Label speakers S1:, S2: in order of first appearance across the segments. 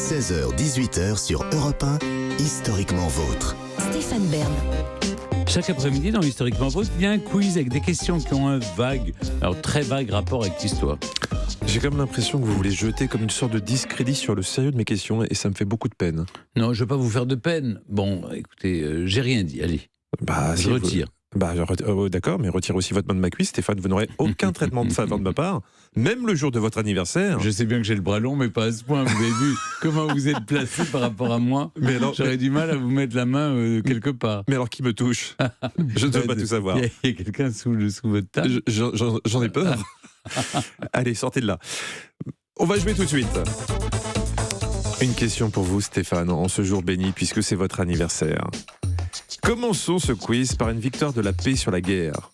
S1: 16h-18h sur Europe 1, Historiquement Vôtre.
S2: Stéphane Bern.
S3: Chaque après-midi dans Historiquement Vôtre, il y a un quiz avec des questions qui ont un vague, alors très vague rapport avec l'histoire.
S4: J'ai comme l'impression que vous voulez jeter comme une sorte de discrédit sur le sérieux de mes questions et ça me fait beaucoup de peine.
S3: Non, je ne veux pas vous faire de peine. Bon, écoutez, j'ai rien dit, allez, je retire.
S4: D'accord, mais retirez aussi votre main de ma cuisse, Stéphane, vous n'aurez aucun traitement de faveur de ma part, même le jour de votre anniversaire.
S3: Je sais bien que j'ai le bras long, mais pas à ce point. Vous avez vu comment vous êtes placé par rapport à moi. J'aurais du mal à vous mettre la main quelque part.
S4: Mais alors qui me touche? Je ne veux pas tout savoir.
S3: Il y a quelqu'un sous votre table.
S4: J'en ai peur. Allez, sortez de là. On va jouer tout de suite. Une question pour vous, Stéphane, en ce jour béni, puisque c'est votre anniversaire. Commençons ce quiz par une victoire de la paix sur la guerre.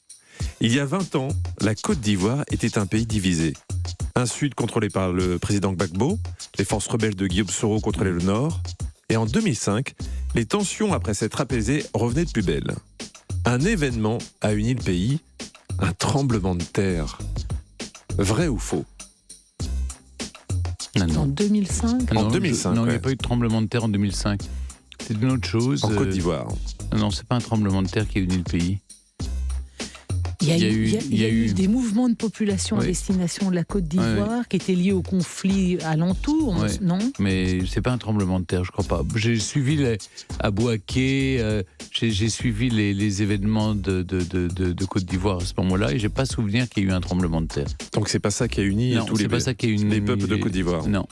S4: Il y a 20 ans, la Côte d'Ivoire était un pays divisé. Un sud contrôlé par le président Gbagbo, les forces rebelles de Guillaume Soro contrôlaient le nord. Et en 2005, les tensions après s'être apaisées revenaient de plus belle. Un événement a uni le pays, un tremblement de terre. Vrai ou faux?
S3: Non.
S2: En 2005
S3: Non,
S4: 2005,
S3: non, il n'y
S4: ouais.
S3: a pas eu de tremblement de terre en 2005. C'est une autre chose.
S4: En Côte d'Ivoire.
S3: Non, c'est pas un tremblement de terre qui a uni le pays.
S2: Il y a eu des mouvements de population à
S3: Oui.
S2: destination de la Côte d'Ivoire qui étaient liés au conflit alentour,
S3: Ouais.
S2: non?
S3: Mais c'est pas un tremblement de terre, je crois pas. J'ai suivi à Bouaké, j'ai suivi les événements de Côte d'Ivoire à ce moment-là, et j'ai pas souvenir qu'il y ait eu un tremblement de terre.
S4: Donc c'est pas ça qui a uni
S3: Non,
S4: tous
S3: c'est pas ça qui a uni
S4: les peuples de Côte d'Ivoire.
S3: Non.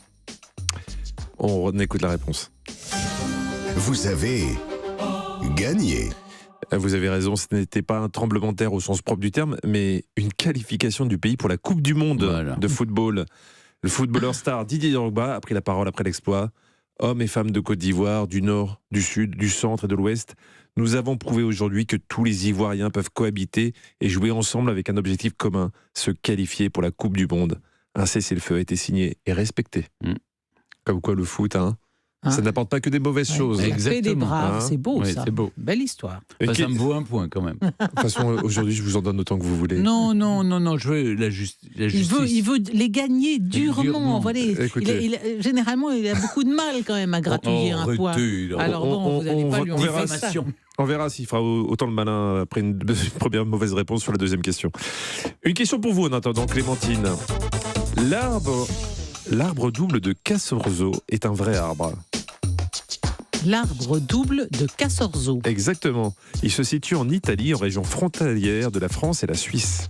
S4: On écoute la réponse.
S1: Vous avez gagné.
S4: Vous avez raison, ce n'était pas un tremblement de terre au sens propre du terme, mais une qualification du pays pour la Coupe du Monde de football. Le footballeur star Didier Drogba a pris la parole après l'exploit. Hommes et femmes de Côte d'Ivoire, du Nord, du Sud, du Centre et de l'Ouest, nous avons prouvé aujourd'hui que tous les Ivoiriens peuvent cohabiter et jouer ensemble avec un objectif commun, se qualifier pour la Coupe du Monde. Un cessez-le-feu a été signé et respecté. Comme quoi le foot, ça n'apporte pas que des mauvaises choses.
S2: La paix des braves, c'est beau
S3: Oui,
S2: ça.
S3: c'est beau.
S2: Belle histoire.
S3: Ça me vaut un point quand même.
S4: De toute façon, aujourd'hui, je vous en donne autant que vous voulez.
S3: Non, je veux la justice.
S2: Il veut les gagner durement. Voilà.
S4: Écoutez.
S2: Généralement, il a beaucoup de mal quand même à gratouiller un point. Alors bon, vous n'allez pas lui en faire ça.
S4: On verra s'il fera autant le malin après une première mauvaise réponse sur la deuxième question. Une question pour vous en attendant, Clémentine. L'arbre double de Casorzo est un vrai arbre.
S2: L'arbre double de Casorzo.
S4: Exactement. Il se situe en Italie, en région frontalière de la France et la Suisse.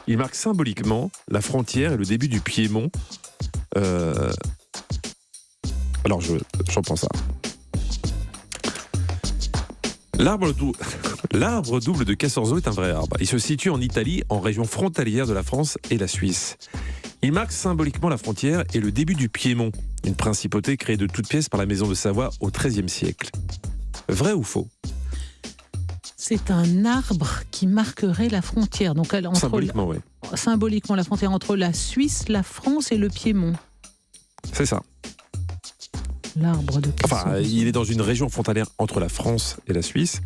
S4: Il marque symboliquement la frontière et le début du Piémont. Alors, j'en pense ça. L'arbre double de Casorzo est un vrai arbre. Il se situe en Italie, en région frontalière de la France et la Suisse. Il marque symboliquement la frontière et le début du Piémont, une principauté créée de toutes pièces par la maison de Savoie au XIIIe siècle. Vrai ou faux?
S2: C'est un arbre qui marquerait la frontière. Donc,
S4: Symboliquement, oui.
S2: Symboliquement, la frontière entre la Suisse, la France et le Piémont.
S4: C'est ça.
S2: L'arbre de Casorzo.
S4: Enfin, il est dans une région frontalière entre la France et la Suisse.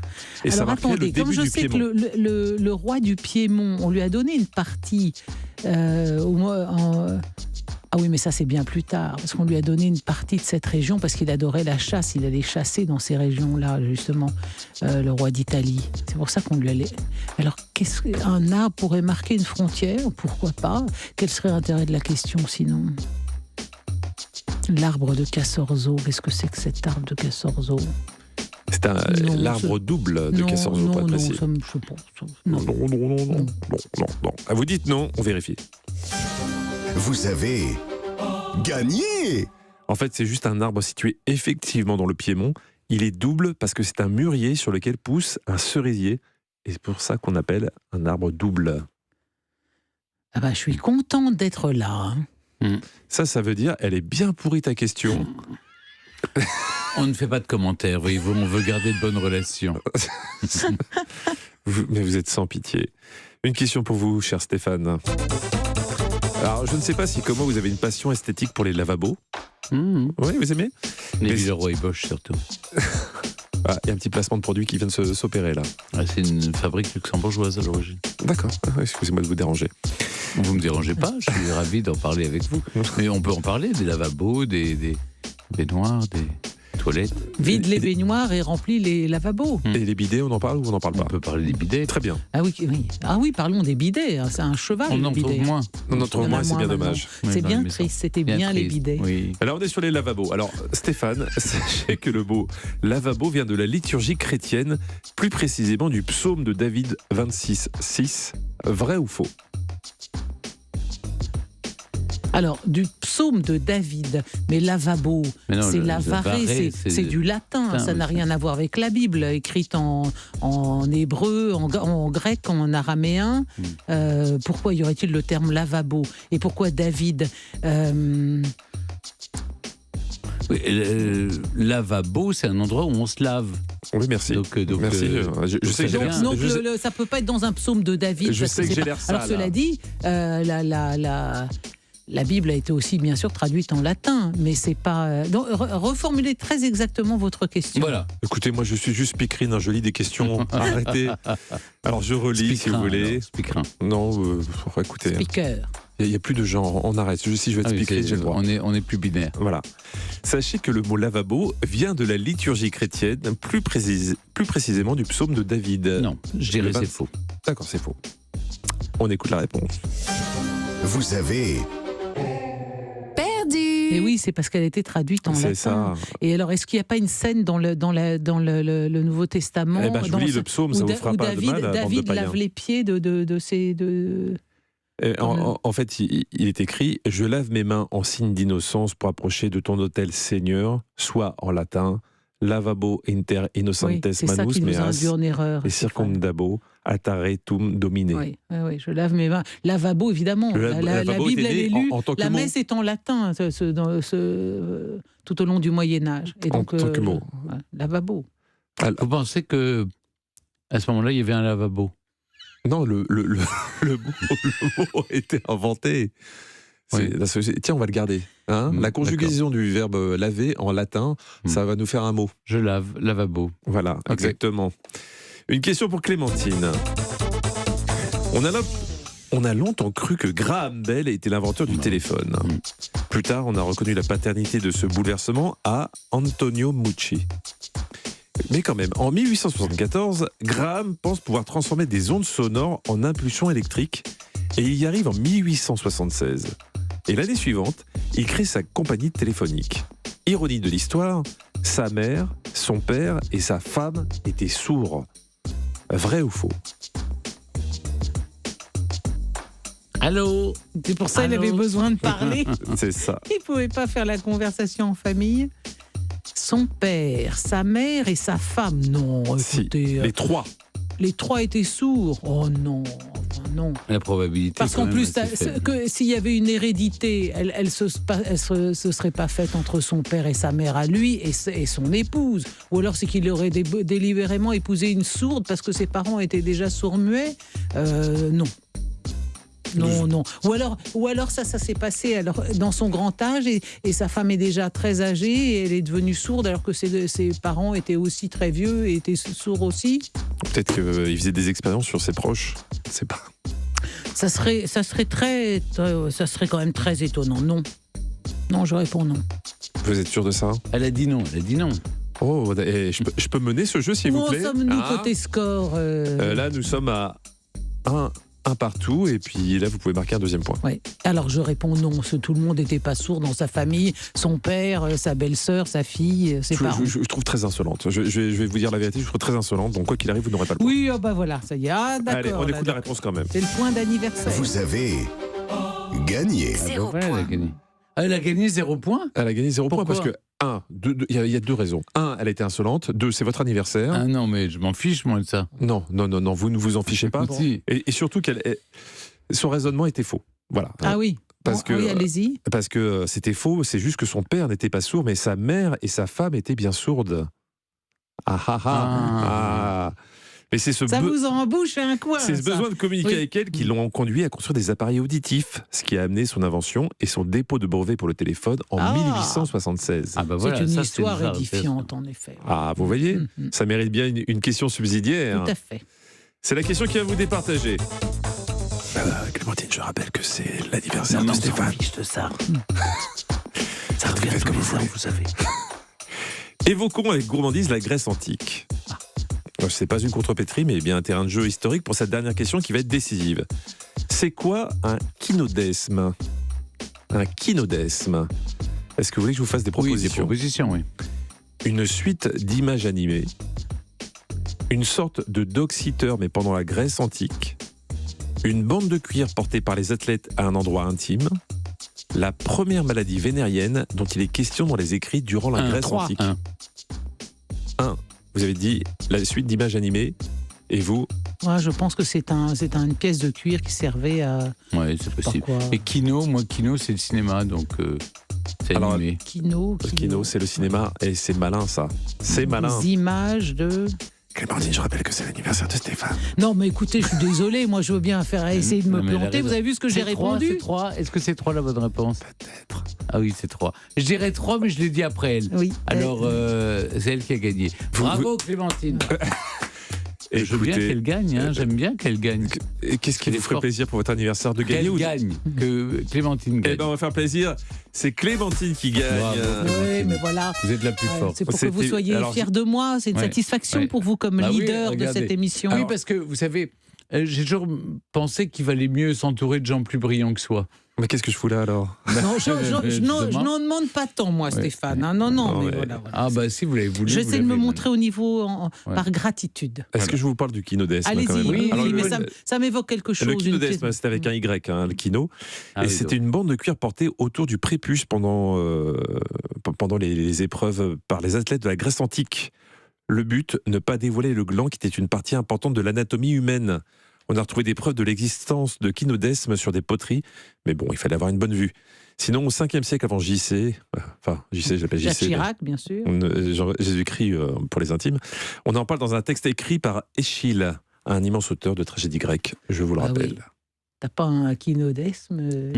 S4: Et ça
S2: Alors
S4: marquait
S2: attendez,
S4: le début
S2: comme je
S4: du
S2: sais
S4: Piémont.
S2: que le roi du Piémont, on lui a donné une partie Ah oui, mais ça c'est bien plus tard, parce qu'on lui a donné une partie de cette région parce qu'il adorait la chasse, il allait chasser dans ces régions-là, justement, le roi d'Italie. C'est pour ça qu'on lui allait... Alors, qu'est-ce qu'un arbre pourrait marquer une frontière? Pourquoi pas? Quel serait l'intérêt de la question sinon? L'arbre de Casorzo, qu'est-ce que c'est que cet arbre de Casorzo?
S4: C'est l'arbre double de Casorzo, pour être précis. Non. Ah, vous dites non, on vérifie.
S1: Vous avez gagné.
S4: En fait, c'est juste un arbre situé effectivement dans le Piémont. Il est double parce que c'est un mûrier sur lequel pousse un cerisier. Et c'est pour ça qu'on appelle un arbre double.
S2: Ah bah, je suis contente d'être là.
S4: Ça veut dire, elle est bien pourrie ta question.
S3: On ne fait pas de commentaires, voyez-vous, on veut garder de bonnes relations.
S4: Mais vous êtes sans pitié. Une question pour vous, cher Stéphane. Alors, je ne sais pas si, comment vous avez une passion esthétique pour les lavabos. Oui, vous aimez?
S3: Les Villeroy et Bosch, surtout.
S4: Ah, il y a un petit placement de produit qui vient de s'opérer, là.
S3: Ah, c'est une fabrique luxembourgeoise à l'origine.
S4: D'accord, excusez-moi de vous déranger.
S3: Vous ne me dérangez pas, je suis ravi d'en parler avec vous. Mais on peut en parler, des lavabos, baignoires, des toilettes.
S2: Vide les baignoires et remplit les lavabos.
S4: Et les bidets, on en parle ou on n'en parle
S3: On
S4: pas?
S3: peut parler des bidets.
S4: Très bien.
S2: Ah oui, oui. Ah oui, parlons des bidets. hein. C'est un cheval,
S3: On
S2: le
S3: en
S2: bidet.
S3: trouve moins.
S4: On en trouve
S2: Il y en a
S4: moins, c'est bien
S2: maintenant.
S4: dommage.
S3: Oui,
S2: C'est
S3: dans
S2: bien
S3: les maisons.
S2: triste, c'était bien les
S3: triste,
S2: bidets.
S3: Oui.
S4: Alors on est sur les lavabos. Alors Stéphane, sachez que le mot lavabo vient de la liturgie chrétienne, plus précisément du psaume de David 26:6. Vrai ou faux?
S2: Alors, du psaume de David, mais lavabo,
S3: Mais non,
S2: c'est
S3: le
S2: lavaré,
S3: lavaré,
S2: c'est du latin,
S3: Putain,
S2: ça n'a
S3: mais
S2: rien à voir avec la Bible, écrite en hébreu, en grec, en araméen. Pourquoi y aurait-il le terme lavabo? Et pourquoi David
S3: Oui, lavabo, c'est un endroit où on se lave.
S4: Oui, merci.
S3: Donc,
S4: Merci. Je sais que j'ai
S3: donc,
S4: l'air-
S2: Donc,
S4: je sais-
S2: ça peut pas être dans un psaume de David.
S4: Je
S2: parce
S4: sais que
S2: c'est
S4: j'ai
S2: pas-
S4: l'air sale,
S2: Alors, cela
S4: là.
S2: dit, la Bible a été aussi, bien sûr, traduite en latin, mais c'est pas. Donc, reformulez très exactement votre question.
S3: Voilà.
S4: Écoutez, moi je suis juste speakerine, je lis des questions. Arrêtez. Alors je relis si vous voulez.
S3: Speakerin.
S4: Non, écoutez,
S2: Speaker.
S4: il n'y a plus de genre, on arrête. Si je vais être
S3: Ah oui,
S4: speakerine, j'ai le droit.
S3: on est plus binaire.
S4: Voilà. Sachez que le mot lavabo vient de la liturgie chrétienne, plus précisément du psaume de David.
S3: Non, je dirais
S4: Le
S3: c'est
S4: 20.
S3: faux.
S4: D'accord, c'est faux. On écoute la réponse.
S1: Vous avez
S2: Et oui, c'est parce qu'elle a été traduite en latin.
S4: C'est ça.
S2: Et alors, est-ce qu'il n'y a pas une scène dans le Nouveau Testament
S4: Eh ben, je vous
S2: dans
S4: lis
S2: ce-
S4: le psaume,
S2: où
S4: ça vous
S2: Da-
S4: fera
S2: où
S4: pas
S2: David,
S4: de mal, bande de
S2: David
S4: païens.
S2: lave les pieds de ses...
S4: Et en fait, il est écrit « Je lave mes mains en signe d'innocence pour approcher de ton autel, Seigneur », soit en latin « Lavabo inter
S2: Oui,
S4: innocentes
S2: c'est ça
S4: manus
S2: qui nous a
S4: meas
S2: induit en erreur.
S4: et circumdabo ataretum domine ».
S2: Oui, je lave mes mains. Lavabo, évidemment.
S4: Le
S2: La
S4: lavabo
S2: Bible,
S4: était
S2: elle est
S4: né
S2: lue.
S4: en tant que
S2: La
S4: mot.
S2: messe est en latin tout au long du Moyen-Âge. Et donc,
S4: En tant que mot.
S2: Lavabo.
S3: Vous pensez que à ce moment-là, il y avait un lavabo?
S4: Non, le mot a été inventé.
S3: Oui.
S4: Tiens, on va le garder. Hein, la conjugaison du verbe laver en latin, ça va nous faire un mot.
S3: Je lave, lavabo.
S4: Voilà,
S3: Ok.
S4: exactement. Une question pour Clémentine. On a longtemps cru que Graham Bell était l'inventeur du téléphone. Plus tard, on a reconnu la paternité de ce bouleversement à Antonio Mucci. Mais quand même, en 1874, Graham pense pouvoir transformer des ondes sonores en impulsions électriques et il y arrive en 1876. Et l'année suivante, il crée sa compagnie téléphonique. Ironie de l'histoire, sa mère, son père et sa femme étaient sourds. Vrai ou faux?
S3: Allô?
S2: C'est pour ça qu'il
S3: Allô
S2: avait besoin de parler.
S4: C'est ça.
S2: Il ne pouvait pas faire la conversation en famille. Son père, sa mère et sa femme. Non,
S4: Si,
S2: écoutez,
S4: les 3.
S2: les trois étaient sourds. Oh non, enfin non.
S3: La probabilité.
S2: Parce
S3: quand
S2: qu'en
S3: même,
S2: plus,
S3: assez faible.
S2: que s'il y avait une hérédité, elle se serait pas faite entre son père et sa mère à lui et son épouse. Ou alors c'est qu'il aurait délibérément épousé une sourde parce que ses parents étaient déjà sourds-muets. Non. Non. Ou alors ça s'est passé alors, dans son grand âge et sa femme est déjà très âgée et elle est devenue sourde alors que ses parents étaient aussi très vieux et étaient sourds aussi.
S4: Peut-être qu'il faisait des expériences sur ses proches. Je ne sais pas.
S2: Ça serait quand même très étonnant. Non, je réponds non.
S4: Vous êtes sûr de ça?
S3: Elle a dit non.
S4: Oh, et je peux mener ce jeu, s'il
S2: Où
S4: vous
S2: en
S4: plaît?
S2: sommes-nous
S4: Hein
S2: côté score
S4: Là, nous sommes à un partout, et puis là, vous pouvez marquer un deuxième point.
S2: Ouais. Alors je réponds non, parce que tout le monde n'était pas sourd dans sa famille, son père, sa belle-sœur, sa fille, ses parents.
S4: Je trouve très insolente. Je vais vous dire la vérité, je trouve très insolente. Donc, quoi qu'il arrive, vous n'aurez pas le point.
S2: Oui, voilà, ça y est. Ah, d'accord.
S4: Allez, on écoute la
S2: là,
S4: réponse quand même.
S2: C'est le point d'anniversaire.
S1: Vous avez gagné.
S3: Ah, bah ouais, elle a gagné. Ah, elle a gagné 0 point?
S4: Elle a gagné 0 point
S3: Pourquoi?
S4: parce que, il y a 2 raisons. 1, elle a été insolente. 2, c'est votre anniversaire.
S3: Ah non, mais je m'en fiche, moi, de ça.
S4: Non, vous ne vous en fichez pas.
S3: Si.
S4: Et surtout, son raisonnement était faux. Voilà.
S2: Ah oui.
S4: Parce que,
S2: oui, allez-y.
S4: Parce que c'était faux, c'est juste que son père n'était pas sourd, mais sa mère et sa femme étaient bien sourdes. Ah. Mais c'est ce
S2: Ça vous en embouche un coin.
S4: C'est ce
S2: ça.
S4: besoin de communiquer
S2: Oui.
S4: avec elle qui l'ont conduit à construire des appareils auditifs, ce qui a amené son invention et son dépôt de brevet pour le téléphone en
S2: Ah.
S4: 1876.
S3: Ah bah voilà,
S2: c'est une
S3: ça,
S2: histoire
S3: déjà
S2: édifiante, en effet.
S4: Ah, vous voyez,
S2: Mhm.
S4: ça mérite bien une question subsidiaire.
S2: Tout à fait.
S4: C'est la question qui va vous départager. Clémentine, je rappelle que c'est l'anniversaire de
S3: Non, on s'en
S4: Stéphane.
S3: fiche de ça. Ça revient
S4: Faites
S3: tous
S4: comme
S3: les
S4: vous
S3: ans,
S4: voulez.
S3: vous savez.
S4: Évoquons avec gourmandise la Grèce antique. Ce n'est pas une contrepétrie, mais bien un terrain de jeu historique pour cette dernière question qui va être décisive. C'est quoi un kynodesme? Un kynodesme. Est-ce que vous voulez que je vous fasse des
S3: Oui, des
S4: propositions?
S3: propositions, oui.
S4: Une suite d'images animées, une sorte de dog-sitter mais pendant la Grèce antique, une bande de cuir portée par les athlètes à un endroit intime, la première maladie vénérienne dont il est question dans les écrits durant la Grèce
S2: 3.
S4: antique. Vous avez dit la suite d'images animées, et vous?
S2: Moi, je pense que c'est une pièce de cuir qui servait à.
S3: Oui, c'est possible.
S2: Pourquoi
S3: Et Kino, c'est le cinéma, donc c'est
S4: Alors,
S3: animé.
S2: Kino.
S4: Kino, c'est le cinéma, et c'est malin ça. C'est malin.
S2: Des images de.
S4: Clémentine, je rappelle que c'est l'anniversaire de Stéphane.
S2: Non, mais écoutez, je suis désolée. Moi, je veux bien essayer de me
S3: Non, mais elle a
S2: planter.
S3: raison.
S2: Vous avez vu ce que j'ai
S3: C'est 3,
S2: répondu?
S3: c'est 3. Est-ce que c'est 3 la bonne réponse?
S4: Peut-être.
S3: Ah oui, c'est 3. Je dirais 3, mais je l'ai dit après elle.
S2: Oui.
S3: Alors, c'est elle qui a gagné. Bravo, Clémentine. Je veux bien
S4: Écoutez,
S3: qu'elle gagne, hein. J'aime bien qu'elle gagne.
S4: Qu'est-ce qui
S3: Elle est
S4: vous ferait
S3: forte.
S4: plaisir pour votre anniversaire de gagner
S3: Qu'elle gagne, que Clémentine gagne.
S4: Eh ben, on va faire plaisir. C'est Clémentine qui gagne.
S3: Bravo.
S2: Oui, mais voilà.
S3: Vous êtes la plus forte.
S2: C'est pour que vous
S4: C'était-
S2: soyez
S4: alors,
S2: fiers de moi. C'est une
S3: Ouais.
S2: satisfaction
S3: Ouais.
S2: pour vous comme
S3: Ah oui,
S2: leader de
S3: regardez.
S2: cette émission.
S3: Oui, parce que vous savez, j'ai toujours pensé qu'il valait mieux s'entourer de gens plus brillants que soi.
S4: Mais qu'est-ce que je fous là alors?
S2: Non, je n'en demande pas tant, moi,
S3: Ouais.
S2: Stéphane. hein. Non,
S4: Non,
S2: mais
S4: mais-
S2: voilà.
S3: Ah bah si vous l'avez voulu. vous
S2: J'essaie de me
S3: l'avez
S2: montrer au niveau
S3: Ouais.
S2: par gratitude.
S4: Est-ce que je vous parle du kynodesme
S2: Allez-y,
S4: quand même?
S2: oui,
S3: Alors,
S2: mais
S3: le-
S2: ça m'évoque quelque chose.
S4: Le
S2: une
S4: kynodesme,
S2: pièce-
S4: c'est avec un Y, hein, le kino.
S3: Ah
S4: et
S3: oui,
S4: c'était une bande de cuir portée autour du prépuce pendant les épreuves par les athlètes de la Grèce antique. Le but, ne pas dévoiler le gland qui était une partie importante de l'anatomie humaine. On a retrouvé des preuves de l'existence de kynodesme sur des poteries, mais bon, il fallait avoir une bonne vue. Sinon, au 5e siècle avant JC, JC, je l'appelle
S2: Jacques
S4: JC.
S2: Chirac, bien sûr.
S4: Jésus-Christ pour les intimes. On en parle dans un texte écrit par Échille, un immense auteur de tragédie grecque, je vous le
S2: Ah
S4: rappelle.
S2: oui. T'as pas un kynodesme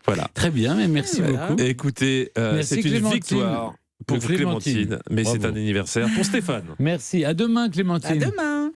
S4: Voilà.
S3: Très bien, mais merci
S2: Voilà.
S3: beaucoup.
S4: Écoutez,
S3: Merci,
S4: c'est une
S3: Clémentine.
S4: victoire pour
S3: Pour
S4: Clémentine, mais
S3: Bravo.
S4: c'est un anniversaire pour Stéphane.
S3: Merci. À demain, Clémentine.
S2: À demain.